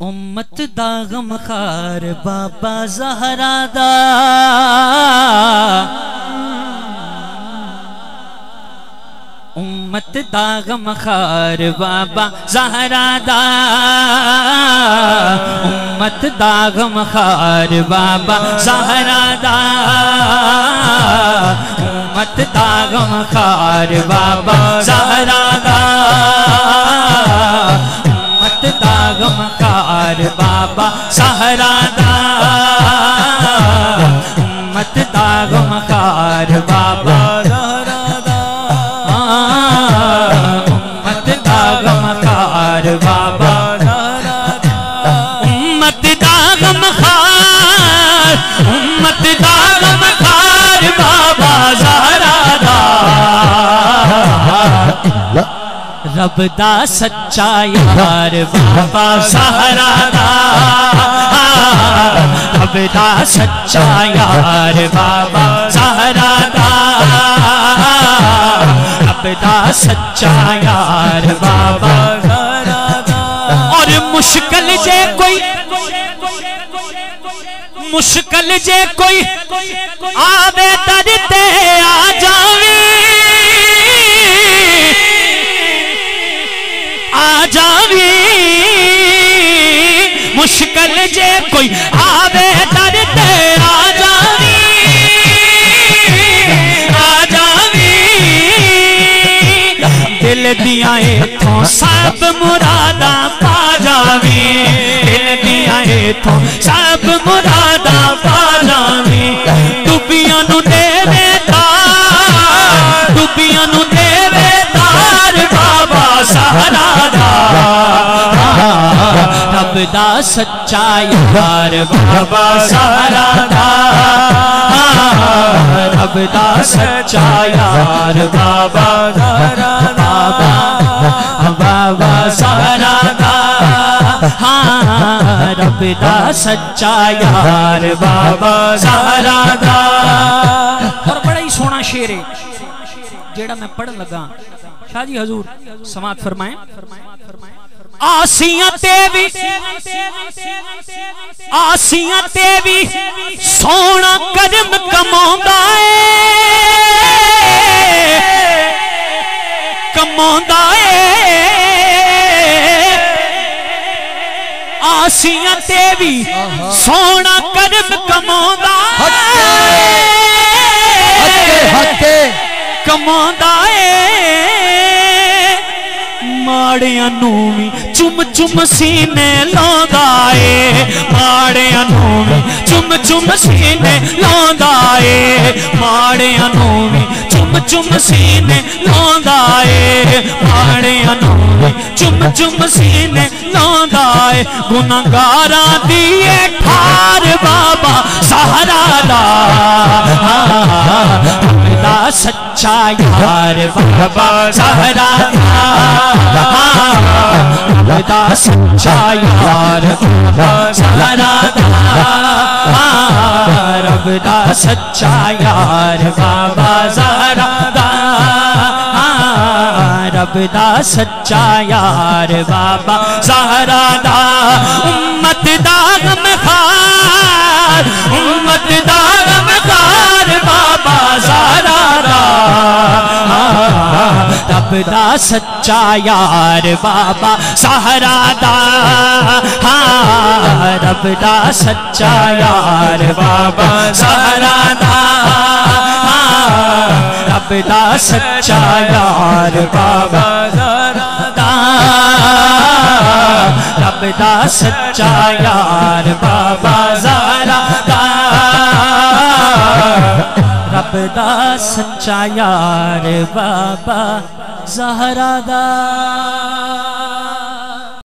امت دا غم خار بابا زہرا دا امت دا غم خار بابا زہرا دا امت دا غم خار بابا زہرا دا امت دا غم خار بابا زہرا دا امت دا غم خار بابا زہرا دا امت دا غم خار بابا زہرا دا امت دا غم خار بابا زہرا دا امت دا غم خار امت دا غم خار بابا زہرا دا رب دا سچا یار بابا زہرا دا رب دا سچا یار بابا زہرا دا رب دا سچا یار بابا زہرا دا اور مشکل جے کوئی مشکل جے کوئی آوے در تے آ جاوی آ جاوی مشکل جے کوئی آوے در تے آ جاوی آ جاوی دل دیاں ایتھوں سب مراداں پا جاوی دل دیاں ایتھوں سب مراداں پا جاوی ڈبیاں نو دیوے تار ڈبیاں نو دیوے تار بابا زہرا دا رب دا سچا یار بابا زہرا دا رب دا سچا یار بابا زہرا دا بابا زہرا دا رب دا سچا یار بابا زہرا دا اور بڑا ہی سونا شعر ہے جیڑا میں پڑھن لگا شاہ جی حضور سماعت فرمائیں آسیاں تے بھی سونا کرم کماؤندا ہے کماؤندا ہے آسیاں تے بھی سونا کرم کماؤندا ہے کماؤندا ہے ماڑیاں نومی چم چم سینے لوندا اے ماڑیاں نومی چم چم سینے لوندا اے ماڑیاں نومی چم چم سینے لوندا اے ماڑیاں نومی چم چم سینے لوندا اے گناہگاراں دی ٹھار بابا زہرا دا دا سچا یار بابا زہرا دا دا سچا یار بابا زہرا دا رب دا سچا یار بابا زہرا دا رب دا سچا یار بابا زہرا دا امت دا غم خار امت دا غم خار بابا زہرا دا رب دا سچا یار بابا زہرا دا رب دا سچا یار بابا زہرا دا رب دا سچا یار بابا زہرا دا رب دا سچا یار بابا زہرا دا رب دا سچا یار بابا زہرا دا